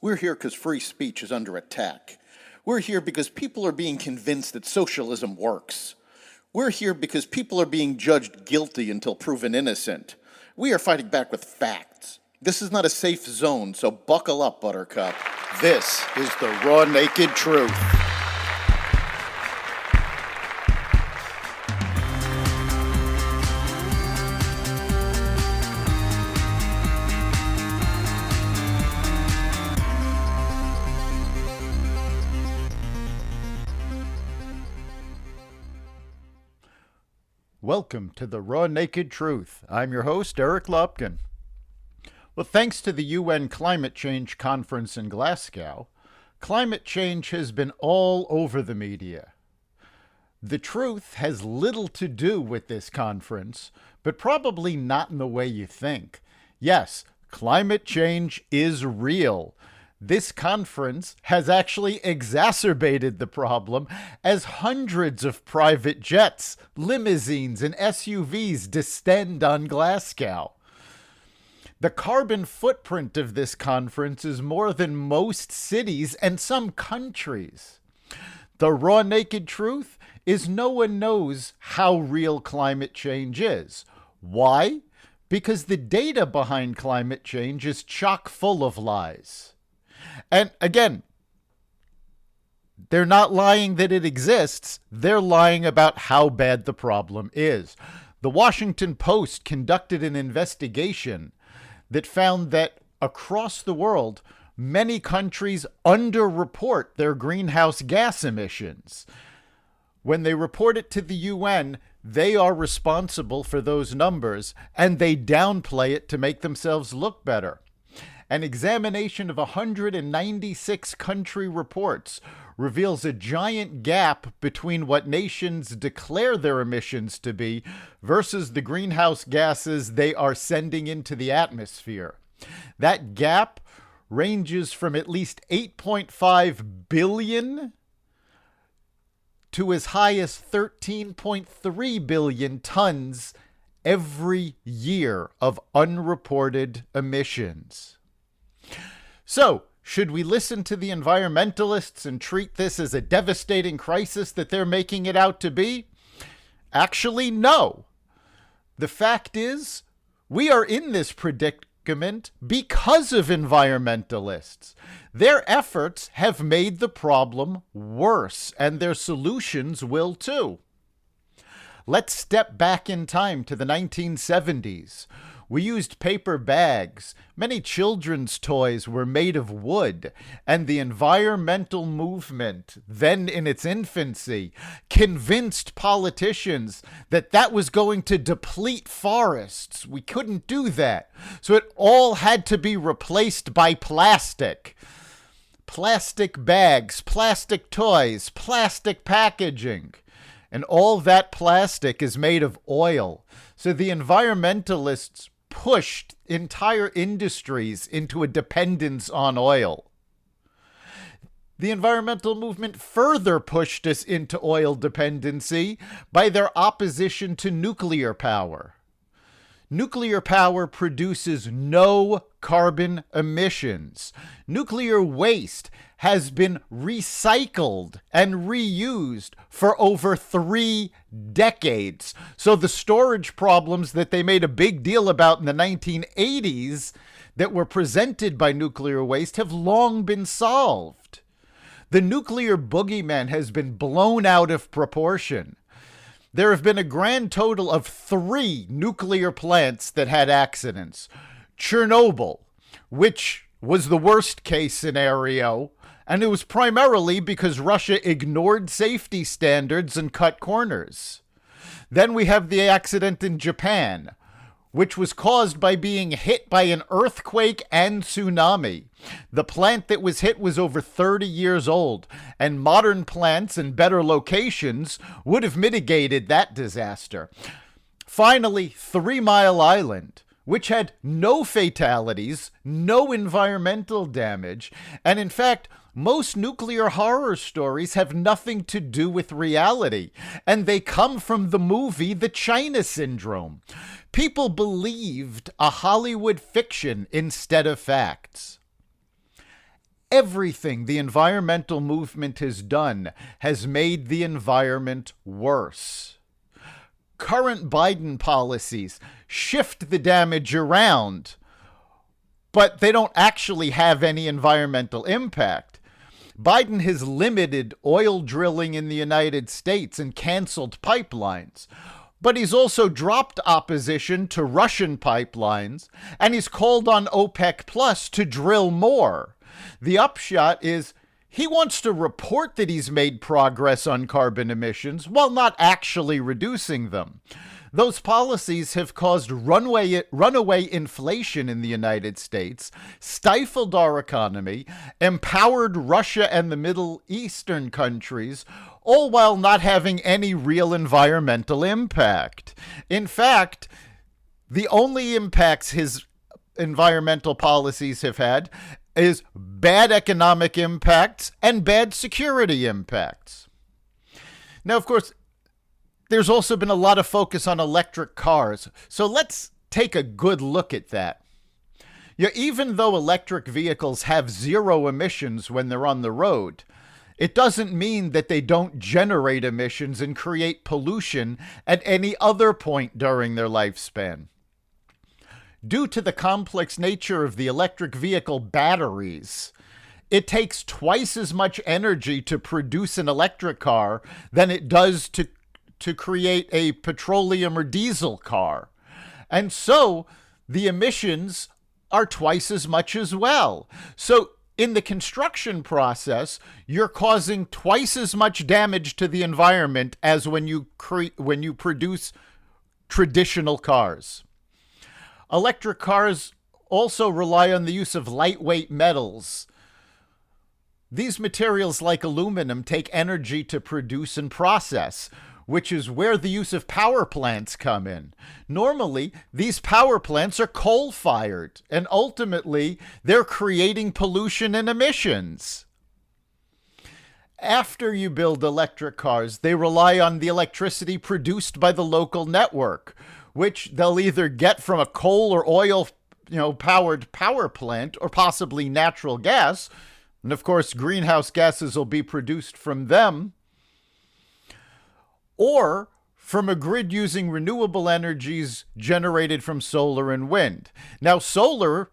We're here because free speech is under attack. We're here because people are being convinced that socialism works. We're here because people are being judged guilty until proven innocent. We are fighting back with facts. This is not a safe zone, so buckle up, Buttercup. This is the raw, naked truth. Welcome to the Raw Naked Truth. I'm your host, Eric Lopkin. Well, thanks to the UN Climate Change Conference in Glasgow, climate change has been all over the media. The truth has little to do with this conference, but probably not in the way you think. Yes, climate change is real. This conference has actually exacerbated the problem as hundreds of private jets, limousines, and SUVs descend on Glasgow. The carbon footprint of this conference is more than most cities and some countries. The raw naked truth is no one knows how real climate change is. Why? Because the data behind climate change is chock full of lies. And again, they're not lying that it exists. They're lying about how bad the problem is. The Washington Post conducted an investigation that found that across the world, many countries underreport their greenhouse gas emissions. When they report it to the UN, they are responsible for those numbers, and they downplay it to make themselves look better. An examination of 196 country reports reveals a giant gap between what nations declare their emissions to be versus the greenhouse gases they are sending into the atmosphere. That gap ranges from at least 8.5 billion to as high as 13.3 billion tons every year of unreported emissions. So, should we listen to the environmentalists and treat this as a devastating crisis that they're making it out to be? Actually, no. The fact is, we are in this predicament because of environmentalists. Their efforts have made the problem worse, and their solutions will too. Let's step back in time to the 1970s. We used paper bags. Many children's toys were made of wood, and the environmental movement, then in its infancy, convinced politicians that that was going to deplete forests. We couldn't do that. So it all had to be replaced by plastic. Plastic bags, plastic toys, plastic packaging. And all that plastic is made of oil. So the environmentalists pushed entire industries into a dependence on oil. The environmental movement further pushed us into oil dependency by their opposition to nuclear power. Nuclear power produces no carbon emissions. Nuclear waste has been recycled and reused for over 3 decades. So the storage problems that they made a big deal about in the 1980s that were presented by nuclear waste have long been solved. The nuclear boogeyman has been blown out of proportion. There have been a grand total of 3 nuclear plants that had accidents. Chernobyl, which was the worst case scenario, and it was primarily because Russia ignored safety standards and cut corners. Then we have the accident in Japan, which was caused by being hit by an earthquake and tsunami. The plant that was hit was over 30 years old, and modern plants and better locations would have mitigated that disaster. Finally, 3 Mile Island, which had no fatalities, no environmental damage, and in fact, most nuclear horror stories have nothing to do with reality, and they come from the movie The China Syndrome. People believed a Hollywood fiction instead of facts. Everything the environmental movement has done has made the environment worse. Current Biden policies shift the damage around, but they don't actually have any environmental impact. Biden has limited oil drilling in the United States and canceled pipelines. But he's also dropped opposition to Russian pipelines, and he's called on OPEC Plus to drill more. The upshot is he wants to report that he's made progress on carbon emissions while not actually reducing them. Those policies have caused runaway inflation in the United States, stifled our economy, empowered Russia and the Middle Eastern countries, all while not having any real environmental impact. In fact, the only impacts his environmental policies have had is bad economic impacts and bad security impacts. Now, of course, there's also been a lot of focus on electric cars. So let's take a good look at that. Yeah, even though electric vehicles have zero emissions when they're on the road, it doesn't mean that they don't generate emissions and create pollution at any other point during their lifespan. Due to the complex nature of the electric vehicle batteries, it takes twice as much energy to produce an electric car than it does to create a petroleum or diesel car. And so the emissions are twice as much as well. So in the construction process, you're causing twice as much damage to the environment as when you produce traditional cars. Electric cars also rely on the use of lightweight metals. These materials, like aluminum, take energy to produce and process, which is where the use of power plants come in. Normally, these power plants are coal-fired, and ultimately, they're creating pollution and emissions. After you build electric cars, they rely on the electricity produced by the local network, which they'll either get from a coal or oil, powered power plant, or possibly natural gas. And of course, greenhouse gases will be produced from them, or from a grid using renewable energies generated from solar and wind. Now, solar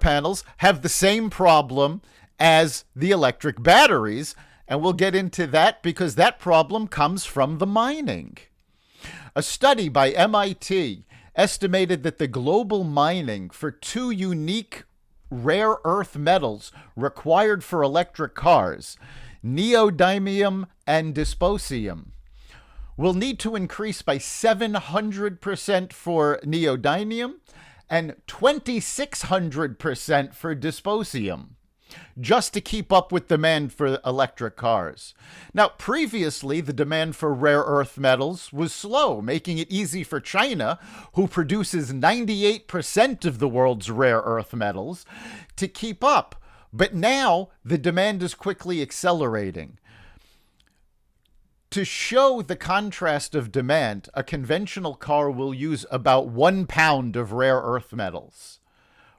panels have the same problem as the electric batteries, and we'll get into that because that problem comes from the mining. A study by MIT estimated that the global mining for two unique rare earth metals required for electric cars, neodymium and dysprosium, will need to increase by 700% for neodymium and 2,600% for dysprosium, just to keep up with demand for electric cars. Now, previously, the demand for rare earth metals was slow, making it easy for China, who produces 98% of the world's rare earth metals, to keep up. But now, the demand is quickly accelerating. To show the contrast of demand, a conventional car will use about 1 pound of rare earth metals.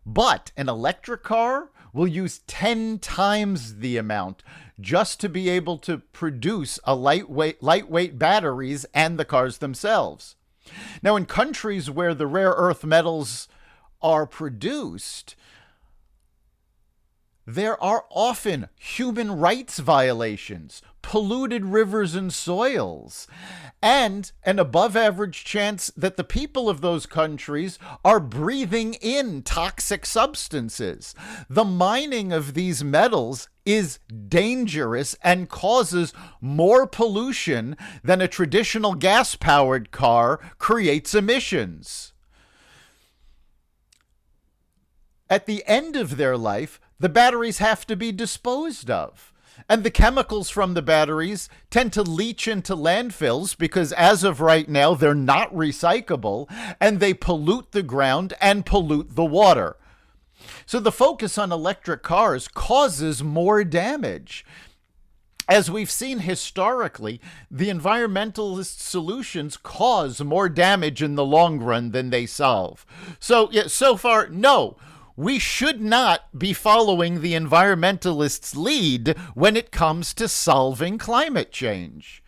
But an electric car will use 10 times the amount just to be able to produce a lightweight batteries and the cars themselves. Now, in countries where the rare earth metals are produced, there are often human rights violations, polluted rivers and soils, and an above-average chance that the people of those countries are breathing in toxic substances. The mining of these metals is dangerous and causes more pollution than a traditional gas-powered car creates emissions. At the end of their life, the batteries have to be disposed of. And the chemicals from the batteries tend to leach into landfills because as of right now, they're not recyclable and they pollute the ground and pollute the water. So the focus on electric cars causes more damage. As we've seen historically, the environmentalist solutions cause more damage in the long run than they solve. So, yeah, so far, no. we should not be following the environmentalists' lead when it comes to solving climate change.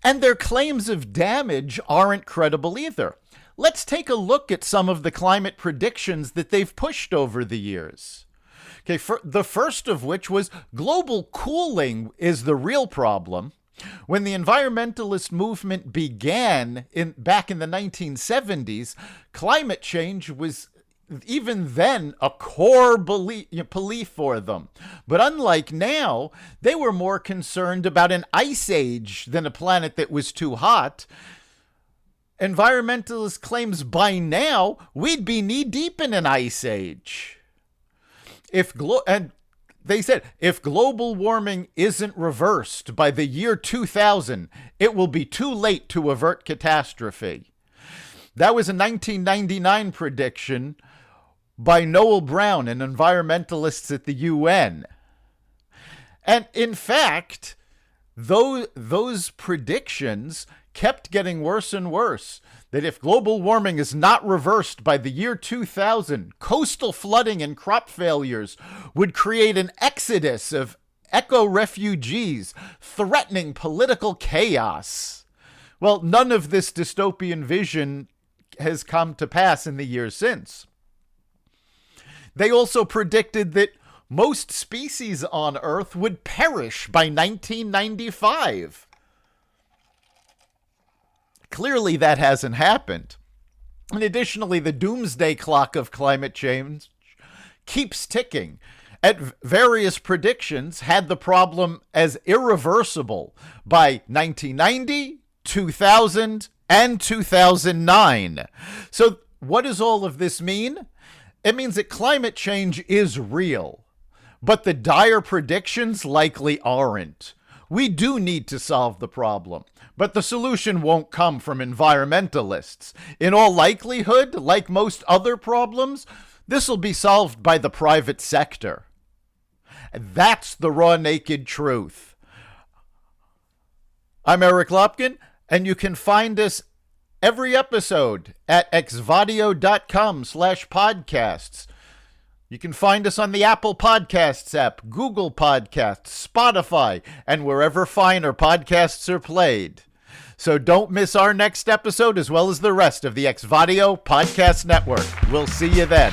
And their claims of damage aren't credible either. Let's take a look at some of the climate predictions that they've pushed over the years. Okay, the first of which was global cooling is the real problem. When the environmentalist movement began back in the 1970s, climate change was even then a core belief for them. But unlike now, they were more concerned about an ice age than a planet that was too hot. Environmentalist claims by now we'd be knee-deep in an ice age. And they said, if global warming isn't reversed by the year 2000, it will be too late to avert catastrophe. That was a 1999 prediction by Noel Brown and environmentalists at the UN. And in fact, those predictions kept getting worse and worse. That if global warming is not reversed by the year 2000, coastal flooding and crop failures would create an exodus of eco-refugees, threatening political chaos. Well, none of this dystopian vision has come to pass in the years since. They also predicted that most species on Earth would perish by 1995. Clearly, that hasn't happened. And additionally, the doomsday clock of climate change keeps ticking. At various predictions, had the problem as irreversible by 1990, 2000, and 2009. So what does all of this mean? It means that climate change is real, but the dire predictions likely aren't. We do need to solve the problem, but the solution won't come from environmentalists. In all likelihood, like most other problems, this will be solved by the private sector. That's the raw, naked truth. I'm Eric Lopkin, and you can find us every episode at xvadio.com/podcasts. You can find us on the Apple Podcasts app, Google Podcasts, Spotify, and wherever finer podcasts are played. So don't miss our next episode as well as the rest of the XVadio Podcast Network. We'll see you then.